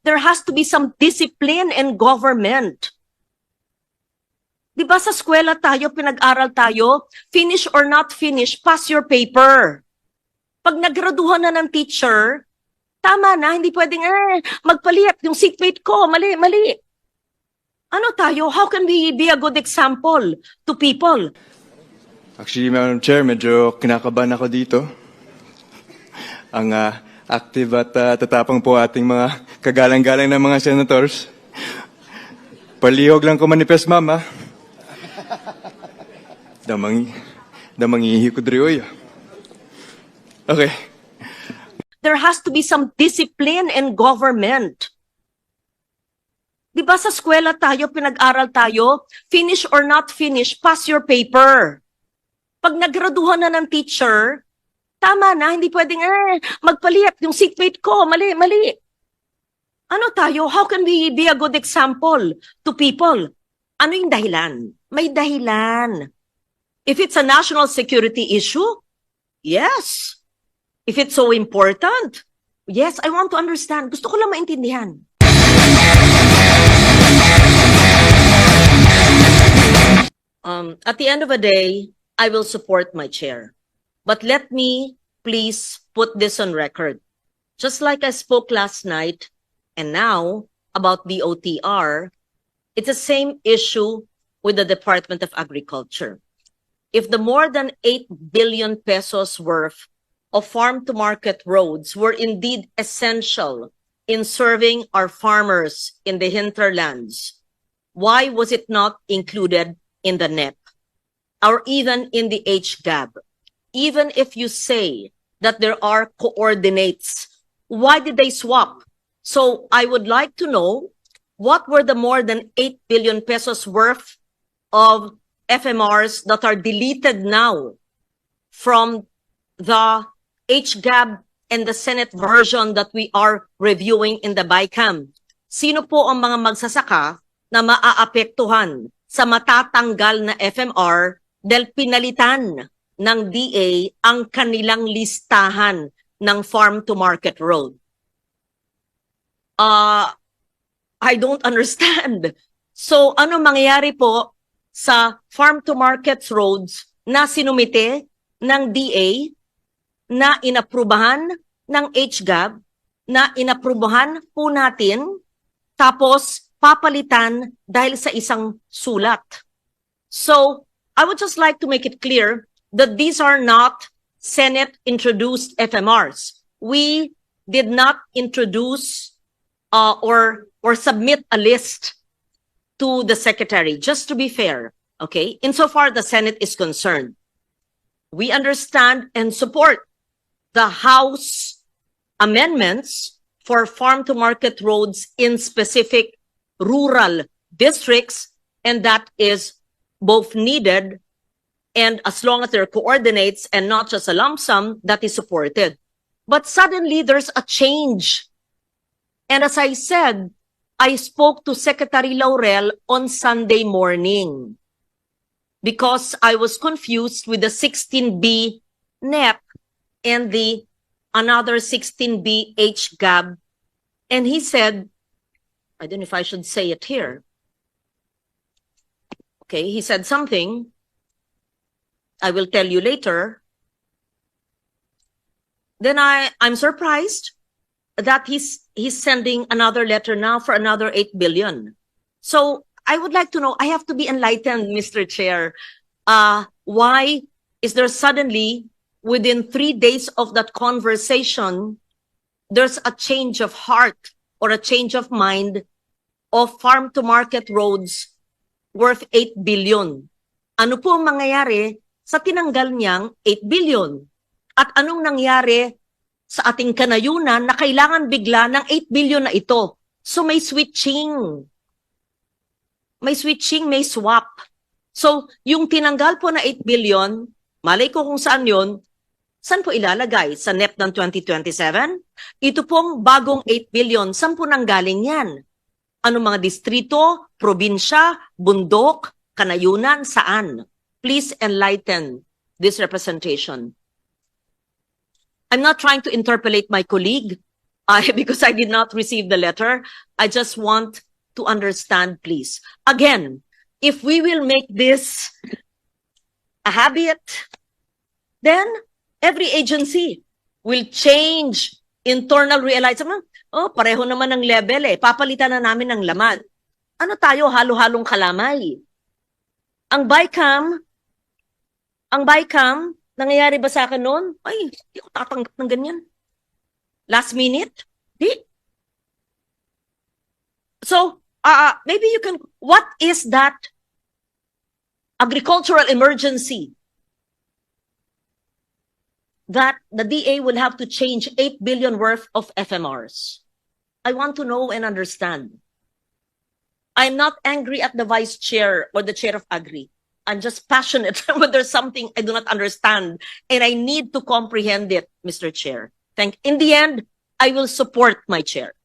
There has to be some discipline in government. Di ba sa eskwela tayo, pinag-aral tayo, finish or not finish, pass your paper. Pag nagraduhan na ng teacher, tama na, hindi pwedeng, magpalit, yung seatmate ko, mali. Ano tayo? How can we be a good example to people? Actually, Madam Chair, medyo kinakabahan ako dito. Ang active at tatapang po ating mga kagalang-galang ng mga senators. Palihog lang ko manifest, ma'am, ha? Damangihi ko driyoy. Okay. There has to be some discipline in government. Di ba sa eskwela tayo, pinag-aral tayo, finish or not finish, pass your paper. Pag nagraduhan na ng teacher, tama na, hindi pwedeng, magpalit, yung seatmate ko, mali. Ano tayo? How can we be a good example to people? Ano yung dahilan? May dahilan. If it's a national security issue, yes. If it's so important, yes, I want to understand. Gusto ko lang maintindihan. At the end of the day, I will support my chair. But let me please put this on record. Just like I spoke last night and now about the OTR, it's the same issue with the Department of Agriculture. If the more than 8 billion pesos worth of farm-to-market roads were indeed essential in serving our farmers in the hinterlands, why was it not included in the NEP or even in the HGAB? Even if you say that there are coordinates, why did they swap? So I would like to know what were the more than 8 billion pesos worth of FMRs that are deleted now from the HGAB and the Senate version that we are reviewing in the BICAM. Sino po ang mga magsasaka na maaapektuhan sa matatanggal na FMR dahil pinalitan ng DA ang kanilang listahan ng farm-to-market road? I don't understand. So ano mangyayari po sa farm-to-market roads na sinumite ng DA, na inaprubahan ng HGAB, na inaprubahan po natin, tapos papalitan dahil sa isang sulat? So I would just like to make it clear that these are not Senate-introduced FMRs. We did not introduce or submit a list to the Secretary, just to be fair, okay? Insofar the Senate is concerned, we understand and support the House amendments for farm-to-market roads in specific rural districts, and that is both needed, and as long as there are coordinates and not just a lump sum, that is supported. But suddenly there's a change. And as I said, I spoke to Secretary Laurel on Sunday morning because I was confused with the 16B NEP and the another 16B HGAB. And he said, I don't know if I should say it here. Okay, he said something. I will tell you later. Then I'm surprised that he's sending another letter now for another 8 billion. So I would like to know, I have to be enlightened, Mr. Chair. Why is there suddenly, within 3 days of that conversation, there's a change of heart or a change of mind of farm-to-market roads worth 8 billion? Ano po ang mangyayari sa tinanggal niyang 8 billion? At anong nangyari sa ating kanayunan na kailangan bigla ng 8 billion na ito? So may switching. May switching, may swap. So yung tinanggal po na 8 billion, malay ko kung saan yun, saan po ilalagay? Sa NEP ng 2027? Ito pong bagong 8 billion, saan po nanggaling yan? Anong mga distrito, probinsya, bundok, kanayunan, saan? Please enlighten this representation. I'm not trying to interpolate my colleague, Because I did not receive the letter, I just want to understand, please. Again, if we will make this a habit, then every agency will change internal realization. Oh, pareho naman ng level eh. Papalitan na namin ng laman. Ano tayo, halo-halong kalamay? Ang BICAM, nangyayari ba sa akin noon? Ay, hindi ko tatanggap ng ganyan. Last minute? Di. So, maybe you can, what is that agricultural emergency that the DA will have to change 8 billion worth of FMRs? I want to know and understand. I'm not angry at the vice chair or the chair of Agri. I'm just passionate when there's something I do not understand and I need to comprehend it, Mr. Chair. In the end, I will support my chair.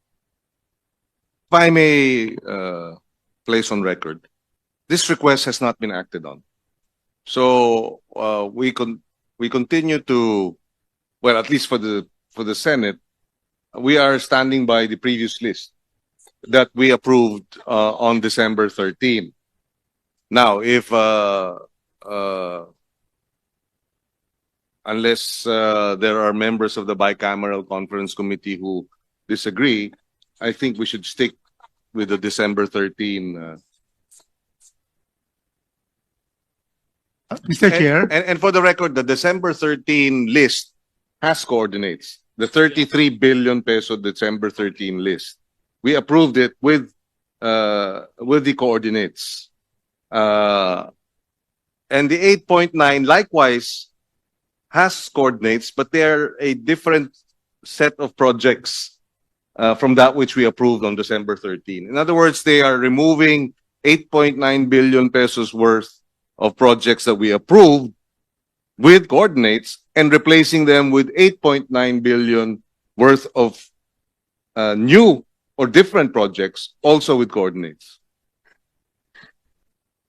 If I may place on record, this request has not been acted on. So we continue to, well, at least for the Senate, we are standing by the previous list that we approved on December 13. Now, if unless there are members of the bicameral conference committee who disagree, I think we should stick with the December 13. Mr. Chair, And for the record, the December 13 list has coordinates. The 33 billion peso December 13 list. We approved it with the coordinates. And the 8.9 likewise has coordinates, but they're a different set of projects from that which we approved on December 13. In other words, they are removing 8.9 billion pesos worth of projects that we approved with coordinates and replacing them with 8.9 billion worth of new or different projects also with coordinates.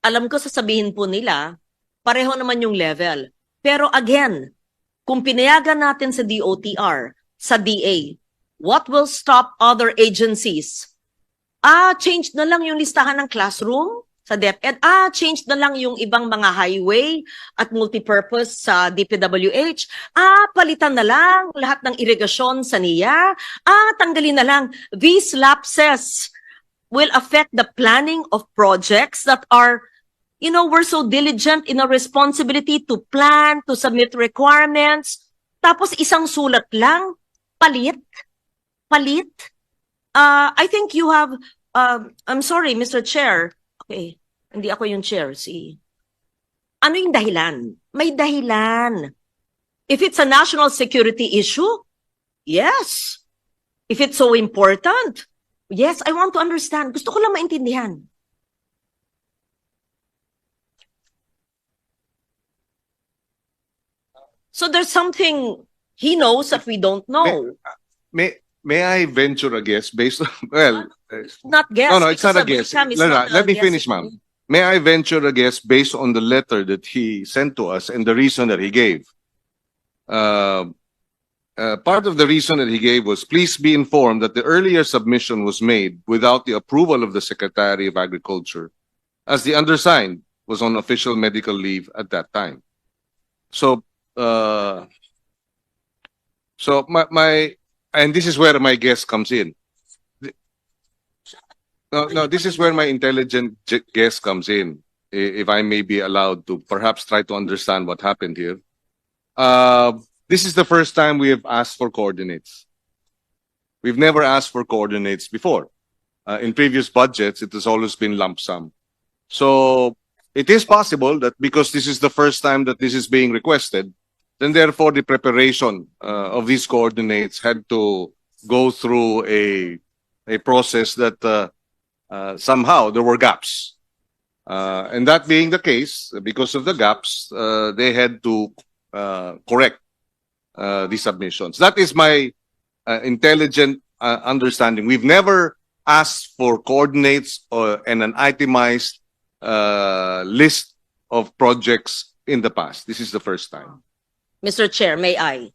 Alam ko sasabihin po nila, pareho naman yung level. Pero again, kung pinayagan natin sa DOTR, sa DA, what will stop other agencies? Change na lang yung listahan ng classroom sa DepEd. Change na lang yung ibang mga highway at multipurpose sa DPWH. Palitan na lang lahat ng irigasyon sa NIA. Tanggalin na lang. These lapses will affect the planning of projects that are, we're so diligent in our responsibility to plan, to submit requirements. Tapos isang sulat lang, palit. I think you have, I'm sorry, Mr. Chair. Okay, hindi ako yung chair. Ano yung dahilan? May dahilan. If it's a national security issue, yes. If it's so important, yes, I want to understand. Gusto ko lang maintindihan. So there's something he knows that we don't know. May I venture a guess based on, well, Not guess. no, it's not a because guess. BICAM is Let not me guessing. finish, ma'am. May I venture a guess based on the letter that he sent to us and the reason that he gave? Part of the reason that he gave was, please be informed that the earlier submission was made without the approval of the Secretary of Agriculture, as the undersigned was on official medical leave at that time. So, and this is where my guess comes in. No, this is where my intelligent guess comes in, if I may be allowed to perhaps try to understand what happened here. This is the first time we have asked for coordinates. We've never asked for coordinates before. In previous budgets, it has always been lump sum. So it is possible that because this is the first time that this is being requested, then therefore the preparation of these coordinates had to go through a process that somehow there were gaps. And that being the case, because of the gaps, they had to correct the submissions. That is my intelligent understanding. We've never asked for coordinates and an itemized list of projects in the past. This is the first time. Mr. Chair, may I?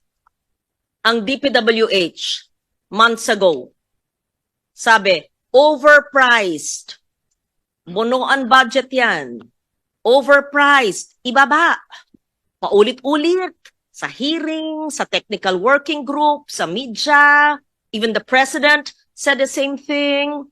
Ang DPWH, months ago. Sabi, overpriced. Bunuan budget yan. Overpriced. Ibaba. Paulit-ulit. Sa hearing, sa technical working group, sa media, even the president said the same thing.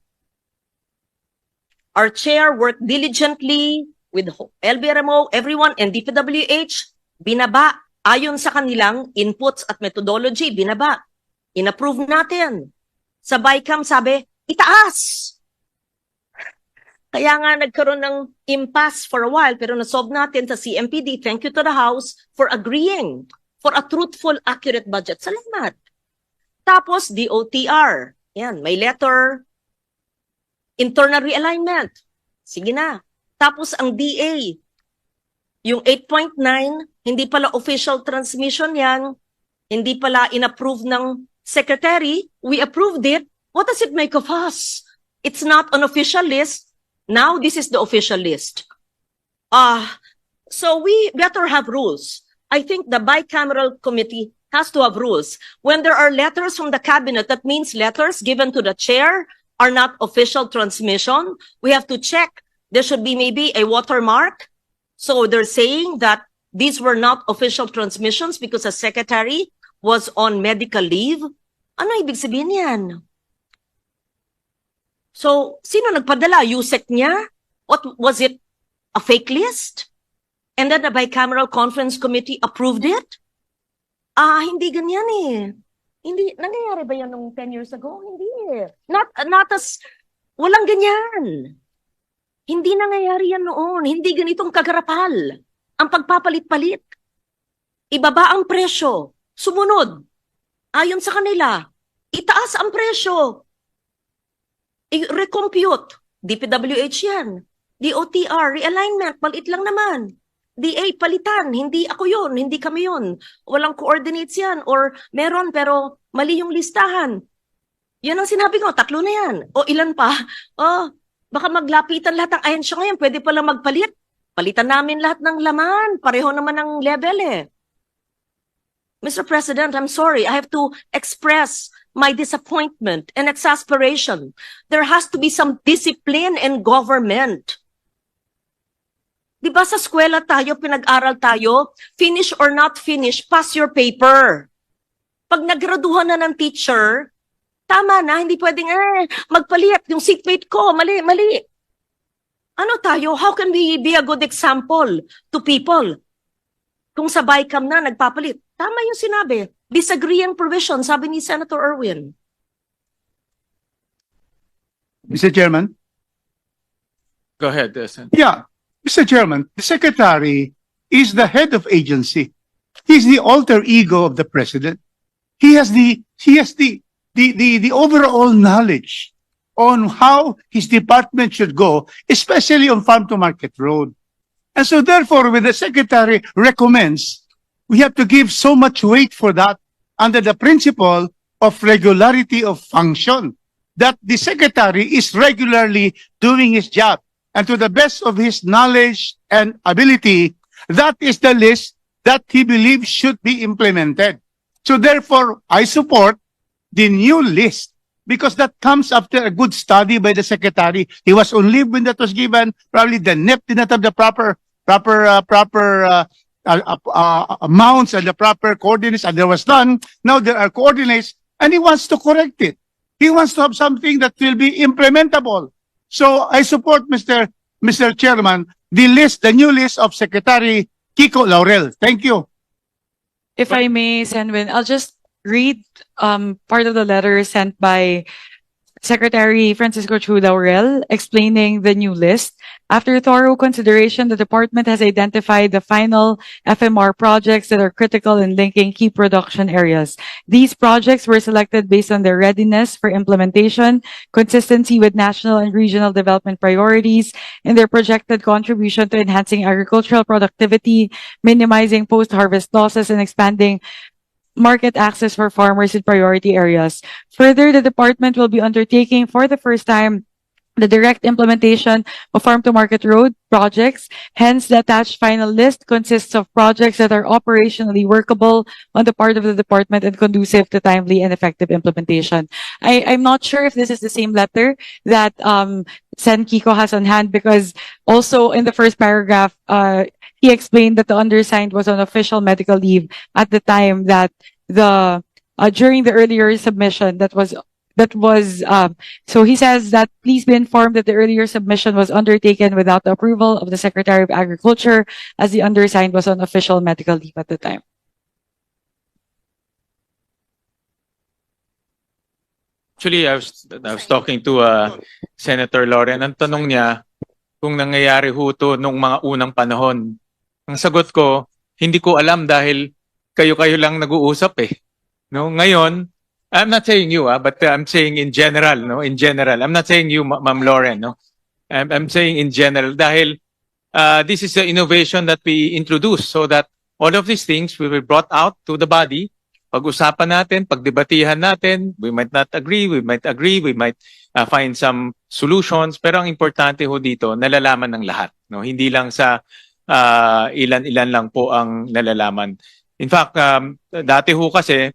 Our chair worked diligently with LBRMO, everyone, and DPWH, binaba. Ayon sa kanilang inputs at methodology, binaba. Inapprove natin. Sa BICAM, sabi, itaas. Kaya nga nagkaroon ng impasse for a while, pero nasolve natin sa CMPD. Thank you to the House for agreeing for a truthful, accurate budget. Salamat. Tapos, DOTR. Yan, may letter. Internal realignment. Sige na. Tapos, ang DA. Yung 8.9, hindi pala official transmission yan. Hindi pala inapprove ng secretary. We approved it. What does it make of us? It's not an official list. Now, this is the official list. So we better have rules. I think the bicameral committee has to have rules. When there are letters from the cabinet, that means letters given to the chair are not official transmission. We have to check. There should be maybe a watermark. So they're saying that these were not official transmissions because the secretary was on medical leave. Ano ibig sabihin yan? So, sino nagpadala? USEC niya? What was it? A fake list? And then the bicameral conference committee approved it? Hindi ganyan eh. Hindi, nangyayari ba yan nung 10 years ago? Hindi. Not as, walang ganyan. Hindi nangyayari yan noon. Hindi ganitong kagarapal. Ang pagpapalit-palit. Ibaba ang presyo. Sumunod. Ayon sa kanila. Itaas ang presyo. I-recompute. DPWH yan. DOTR, realignment, palit lang naman. DA, palitan. Hindi ako yun, hindi kami yun. Walang coordinates yan. Or meron pero mali yung listahan. Yan ang sinabi ko, 3 na yan. O ilan pa? Baka maglapitan lahat ng ahensya ngayon. Pwede pala magpalit. Palitan namin lahat ng laman. Pareho naman ang level eh. Mr. President, I'm sorry. I have to express my disappointment and exasperation. There has to be some discipline in government. Di ba sa eskwela tayo, pinag-aral tayo, finish or not finish, pass your paper. Pag nagraduhan na ng teacher, tama na, hindi pwedeng, magpalit, yung seatmate ko, mali. Ano tayo? How can we be a good example to people? Kung sa BICAM na, nagpapalit. Tama yung sinabi. Disagreeing provision, sabi ni Senator Erwin. Mr. Chairman? Go ahead, Sen. Yeah. Mr. Chairman, the Secretary is the head of agency. He's the alter ego of the President. He has the overall knowledge on how his department should go, especially on Farm to Market Road. And so therefore, when the Secretary recommends, we have to give so much weight for that under the principle of regularity of function, that the Secretary is regularly doing his job. And to the best of his knowledge and ability, that is the list that he believes should be implemented. So therefore, I support the new list because that comes after a good study by the Secretary. He was on leave when that was given. Probably the NEP did not have the proper amounts and the proper coordinates, and there was none. Now there are coordinates, and he wants to correct it. He wants to have something that will be implementable. So I support, Mr. Chairman, the new list of Secretary Kiko Laurel. Thank you. If I may, Senwin, I'll just read part of the letter sent by Secretary Francisco Chu Laurel explaining the new list. After thorough consideration, the department has identified the final FMR projects that are critical in linking key production areas. These projects were selected based on their readiness for implementation, consistency with national and regional development priorities, and their projected contribution to enhancing agricultural productivity, minimizing post-harvest losses, and expanding market access for farmers in priority areas. Further, the department will be undertaking for the first time the direct implementation of farm-to-market road projects. Hence, the attached final list consists of projects that are operationally workable on the part of the department and conducive to timely and effective implementation. I'm not sure if this is the same letter that Sen Kiko has on hand, because also in the first paragraph, he explained that the undersigned was on official medical leave at the time that the during the earlier submission so he says that please be informed that the earlier submission was undertaken without the approval of the Secretary of Agriculture, as the undersigned was on official medical leave at the time. Actually, I was talking to Senator Lauren. Ang tanong niya kung nangyayari ho to nung mga unang panahon. Ang sagot ko, hindi ko alam dahil kayo-kayo lang nag-uusap eh. No, ngayon, I'm not saying you, but I'm saying in general, no, in general. I'm not saying you, Ma'am Lauren, no. I'm saying in general dahil this is the innovation that we introduced so that all of these things will be brought out to the body. Pag-usapan natin, pagdebatihan natin, we might not agree, we might agree, we might find some solutions, pero ang importante ho dito, nalalaman ng lahat, no? Hindi lang sa ilan-ilan lang po ang nalalaman. In fact, dati ho kasi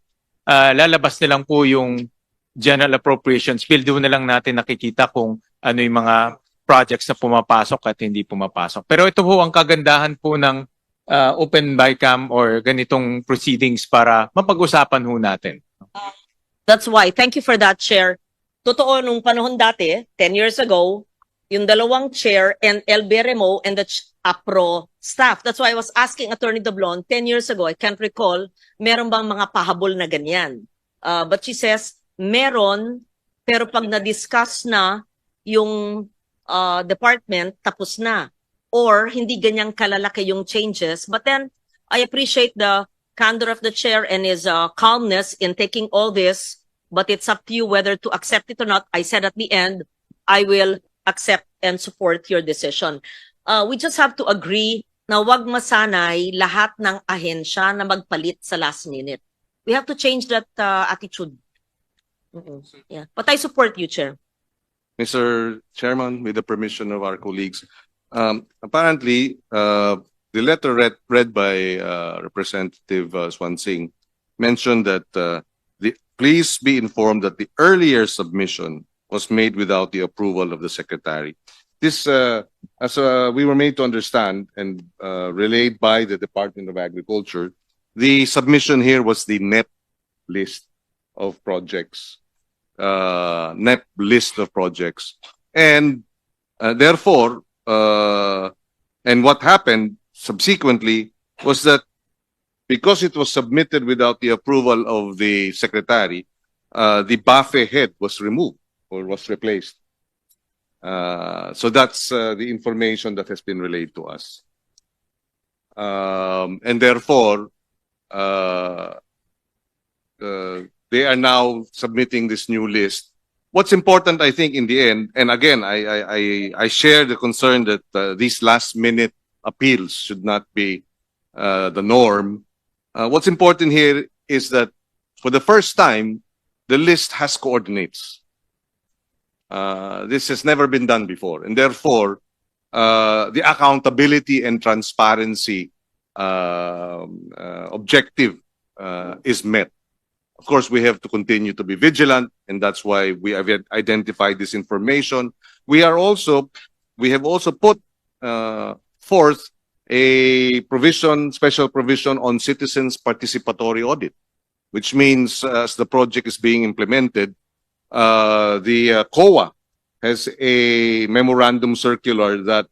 lalabas na lang po yung General Appropriations Bill, doon na lang natin nakikita kung ano yung mga projects na pumapasok at hindi pumapasok. Pero ito ho ang kagandahan po ng open BICAM or ganitong proceedings para mapag-usapan ho natin. That's why. Thank you for that, Chair. Totoo, nung panahon dati, 10 years ago, yung dalawang chair and LB Remo and the APRO staff. That's why I was asking Attorney Doblon 10 years ago, I can't recall, meron bang mga pahabol na ganyan? But she says, meron, pero pag na-discuss na yung department, tapos na. Or hindi ganyang kalalaki yung changes. But then, I appreciate the candor of the chair and his calmness in taking all this, but it's up to you whether to accept it or not. I said at the end, I will accept and support your decision. We just have to agree na wag masanay lahat ng ahensya na magpalit sa last minute. We have to change that attitude. Yeah. But I support you, Chair. Mr. Chairman, with the permission of our colleagues, apparently, the letter read by Representative Swansing mentioned that please be informed that the earlier submission was made without the approval of the Secretary. This, as we were made to understand and relayed by the Department of Agriculture, the submission here was the NEP list of projects, NEP list of projects. And therefore, and what happened subsequently was that because it was submitted without the approval of the Secretary, the BAFE head was removed or was replaced. So that's the information that has been relayed to us. And therefore, they are now submitting this new list. What's important, I think, in the end, and again, I share the concern that these last-minute appeals should not be the norm. What's important here is that for the first time, the list has coordinates. This has never been done before, and therefore, the accountability and transparency objective is met. Of course, we have to continue to be vigilant, and that's why we have identified this information. We have also put forth a provision, special provision on citizens' participatory audit, which means as the project is being implemented, the COA has a memorandum circular that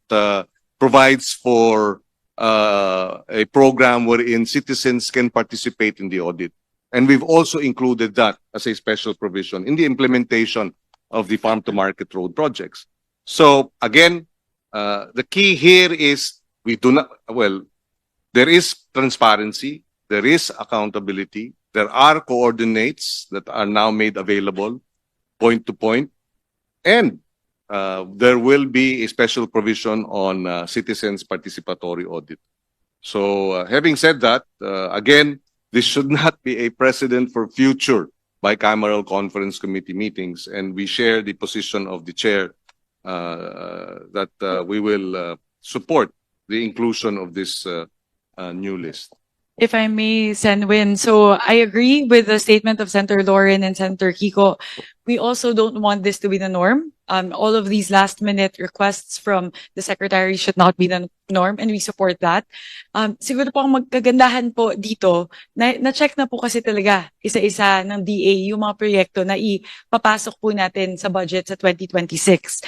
provides for a program wherein citizens can participate in the audit. And we've also included that as a special provision in the implementation of the farm-to-market road projects. So again, the key here is there is transparency, there is accountability, there are coordinates that are now made available point to point, and there will be a special provision on citizens' participatory audit. So having said that, again, this should not be a precedent for future bicameral conference committee meetings, and we share the position of the chair we will support the inclusion of this new list. If I may, Senwin, so I agree with the statement of Senator Lauren and Senator Kiko. We also don't want this to be the norm. All of these last minute requests from the secretary should not be the norm, and we support that. Siguro po ang magkagandahan po dito, na-check na po kasi talaga isa-isa ng DA yung mga proyekto na ipapasok po natin sa budget sa 2026.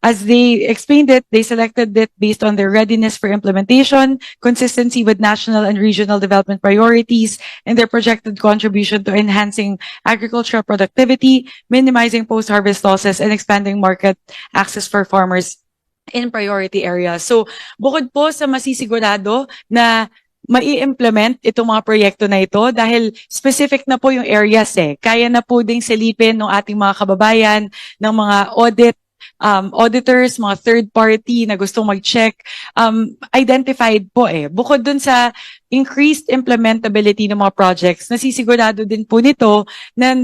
As they explained it, they selected it based on their readiness for implementation, consistency with national and regional development priorities, and their projected contribution to enhancing agricultural productivity, minimizing post-harvest losses, and expanding market access for farmers in priority areas. So, bukod po sa masisigurado na mai-implement itong mga proyekto na ito dahil specific na po yung areas Kaya na po ding silipin ng ating mga kababayan, ng mga auditors, mga third party na gustong mag-check, identified po Bukod dun sa increased implementability ng mga projects, nasisigurado din po nito na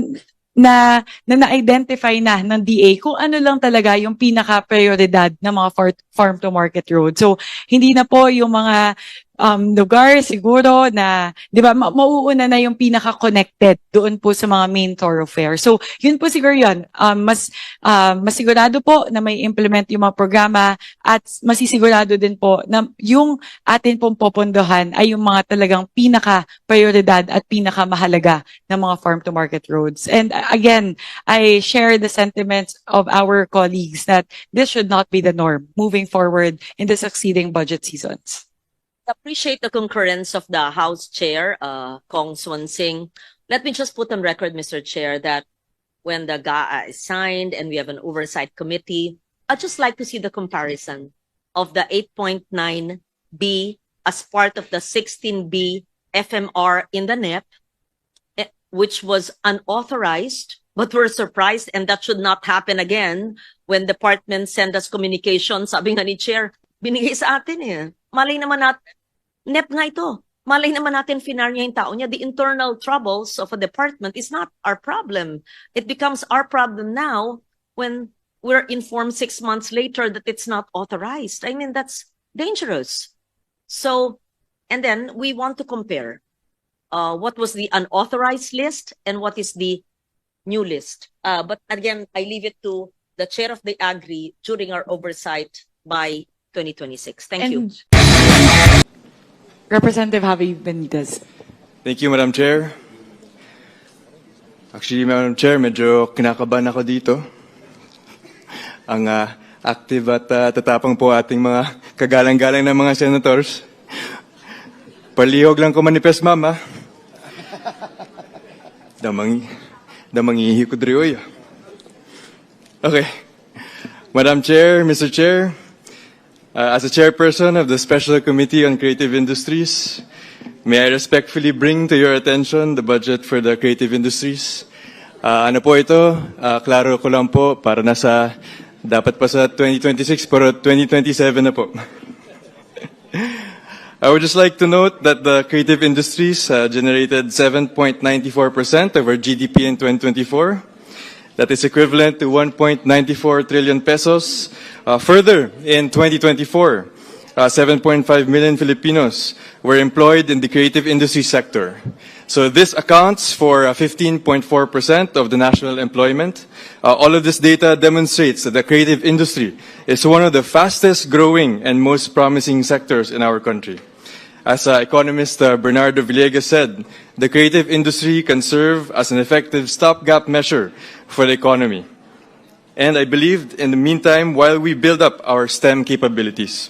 na-identify na ng DA kung ano lang talaga yung pinaka-prioridad ng mga farm-to-market road. So, hindi na po yung mga lugar siguro na, di ba, mauuna na yung pinaka-connected doon po sa mga main thoroughfare. So, yun po siguro yun. Masigurado po na may implement yung mga programa at masisigurado din po na yung atin pong popondohan ay yung mga talagang pinaka-prioridad at pinaka-mahalaga ng mga farm-to-market roads. And again, I share the sentiments of our colleagues that this should not be the norm moving forward in the succeeding budget seasons. Appreciate the concurrence of the House Chair, Kong Swan Sing. Let me just put on record, Mr. Chair, that when the GAA is signed and we have an oversight committee, I'd just like to see the comparison of the 8.9B as part of the 16B FMR in the NEP, which was unauthorized, but we're surprised, and that should not happen again when departments send us communication. Sabi nga ni Chair, binigay sa atin Malay naman NEP nga ito. Malay naman natin finar niya yung tao niya. The internal troubles of a department is not our problem. It becomes our problem now when we're informed 6 months later that it's not authorized. I mean, that's dangerous. So, and then we want to compare what was the unauthorized list and what is the new list. But again, I leave it to the chair of the Agri during our oversight by 2026. Thank you. Representative Javi Benitez. Thank you, Madam Chair. Actually, Madam Chair, medyo kinakabahan ako dito. Ang active at tatapang po ating mga kagalang-galang ng mga senators. Palihog lang ko manifest, Mama. Damangihi ko driyoy. Okay. Madam Chair, Mr. Chair, as a chairperson of the Special Committee on Creative Industries, may I respectfully bring to your attention the budget for the creative industries. Ano po ito? Klaro ko lang po para dapat pa sa 2026 pero 2027 na po. I would just like to note that the creative industries generated 7.94% of our GDP in 2024. That is equivalent to 1.94 trillion pesos. Further, in 2024, 7.5 million Filipinos were employed in the creative industry sector. So this accounts for 15.4% of the national employment. All of this data demonstrates that the creative industry is one of the fastest growing and most promising sectors in our country. As economist Bernardo Villegas said, the creative industry can serve as an effective stopgap measure for the economy. And I believed in the meantime, while we build up our STEM capabilities,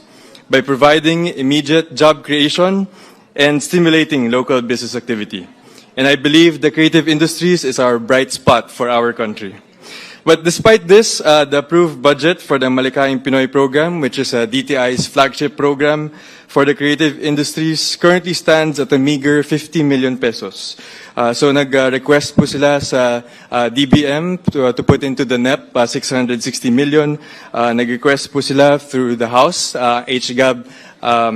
by providing immediate job creation and stimulating local business activity. And I believe the creative industries is our bright spot for our country. But despite this, the approved budget for the Malikhaing Pinoy program, which is DTI's flagship program for the creative industries, currently stands at a meager 50 million pesos. So nag-request po sila sa DBM to put into the NEP 660 million. Nag-request po sila through the House, HGAB.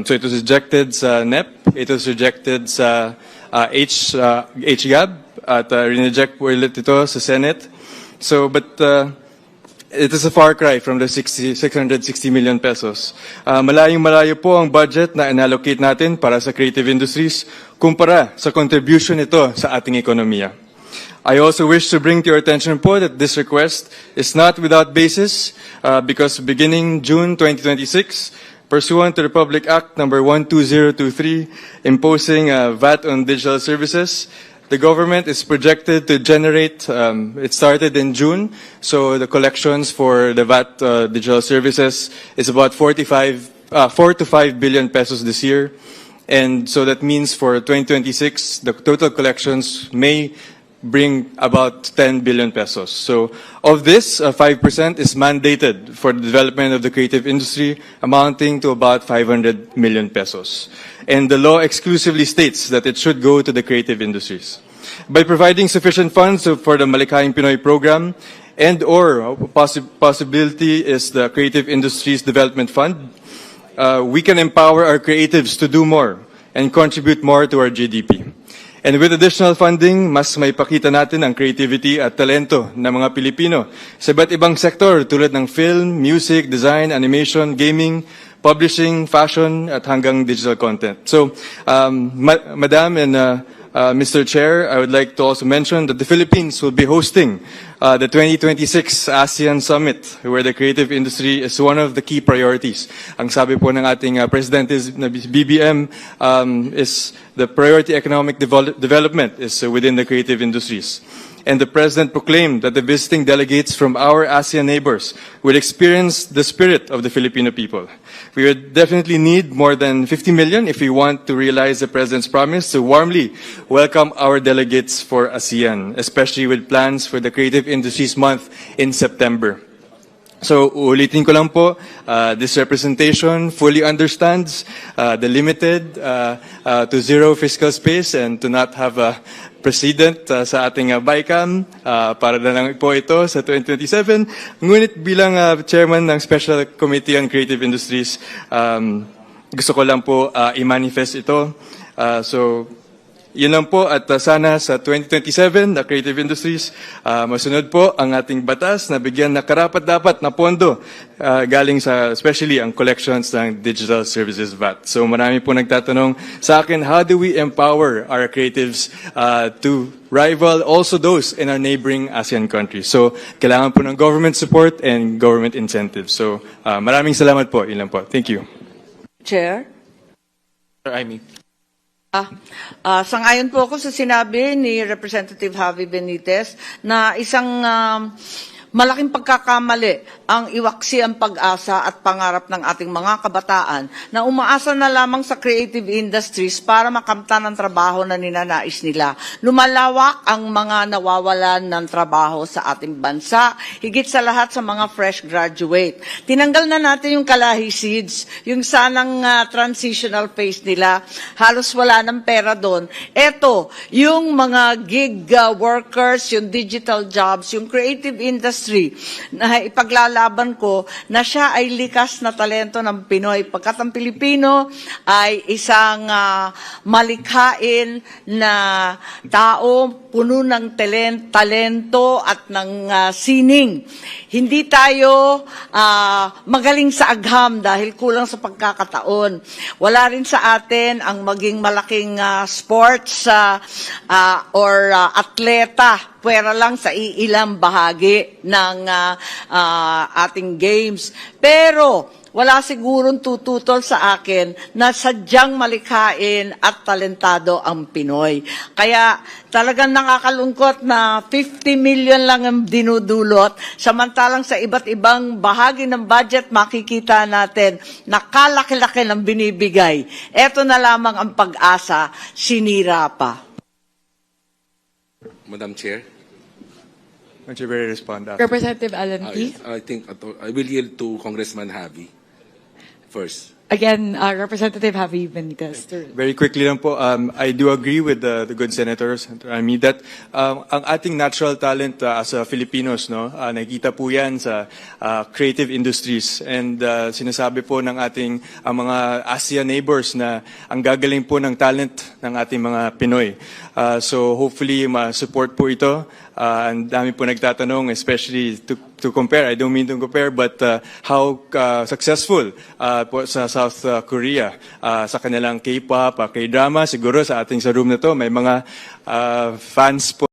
So it was rejected sa NEP, it was rejected sa HGAB, at rineject po ulit ito sa Senate. So, but it is a far cry from the 660 million pesos. Malayong-malayo po ang budget na inallocate natin para sa creative industries kumpara sa contribution nito sa ating ekonomiya. I also wish to bring to your attention po that this request is not without basis because beginning June 2026, pursuant to Republic Act number 12023 imposing VAT on digital services, the government is projected to generate, it started in June, so the collections for the VAT digital services is about 4 to 5 billion pesos this year. And so that means for 2026, the total collections may bring about 10 billion pesos. So of this, 5% is mandated for the development of the creative industry, amounting to about 500 million pesos. And the law exclusively states that it should go to the creative industries. By providing sufficient funds for the Malikhaing Pinoy program, and or possibility is the Creative Industries Development Fund, we can empower our creatives to do more and contribute more to our GDP. And with additional funding, mas maipakita natin ang creativity at talento ng mga Pilipino sa iba't ibang sektor tulad ng film, music, design, animation, gaming, publishing, fashion, at hanggang digital content. So, Madam and Mr. Chair, I would like to also mention that the Philippines will be hosting the 2026 ASEAN Summit, where the creative industry is one of the key priorities. Ang sabi po ng ating President na BBM is the priority economic development is within the creative industries. And the President proclaimed that the visiting delegates from our ASEAN neighbors will experience the spirit of the Filipino people. We would definitely need more than 50 million if we want to realize the President's promise to warmly welcome our delegates for ASEAN, especially with plans for the Creative Industries Month in September. So, ulitin ko lang po, this representation fully understands the limited to zero fiscal space and to not have a president sa ating BICAM para na lang po ito sa 2027. Ngunit bilang chairman ng Special Committee on Creative Industries, gusto ko lang po i-manifest ito. So, yun lang po at sana sa 2027 na Creative Industries, masunod po ang ating batas na bigyan na karapat-dapat na pondo galing sa especially ang collections ng Digital Services VAT. So marami po nagtatanong sa akin, how do we empower our creatives to rival also those in our neighboring ASEAN countries? So kailangan po ng government support and government incentives. So maraming salamat po. Yun lang po. Thank you. Chair? Sir Amy. Sangayon po ako sa sinabi ni Representative Javi Benitez na isang malaking pagkakamali ang iwaksi ang pag-asa at pangarap ng ating mga kabataan na umaasa na lamang sa creative industries para makamtan ang trabaho na ninanais nila. Lumalawak ang mga nawawalan ng trabaho sa ating bansa, higit sa lahat sa mga fresh graduate. Tinanggal na natin yung Kalahi Seeds, yung sanang transitional phase nila, halos wala ng pera doon. Eto, yung mga gig workers, yung digital jobs, yung creative industry, na ipaglalaban ko na siya ay likas na talento ng Pinoy. Pagkat ang Pilipino ay isang malikhain na tao, puno ng talento at ng sining. Hindi tayo magaling sa agham dahil kulang sa pagkakataon. Wala rin sa atin ang maging malaking sports or atleta, pwera lang sa iilang bahagi ng ating games. Pero wala sigurong tututol sa akin na sadyang malikhain at talentado ang Pinoy. Kaya talagang nakakalungkot na 50 million lang ang dinudulot, samantalang sa iba't ibang bahagi ng budget makikita natin na kalaki-laki ng binibigay. Eto na lamang ang pag-asa, sinira pa. Madam Chair. Why don't you very respond after? Representative Alan P. I think I will yield to Congressman Javi first. Again, Representative Javi Benitez. Very quickly lang po, I do agree with the good senators. I mean that ang ating natural talent as Filipinos, no, nakikita po yan sa creative industries. And sinasabi po ng ating mga ASEAN neighbors na ang gagaling po ng talent ng ating mga Pinoy. So hopefully ma-support po ito Ang dami po nagtatanong, especially to compare, I don't mean to compare, but how successful po sa South Korea sa kanilang K-pop, K-drama, siguro sa ating sa room na to, may mga fans po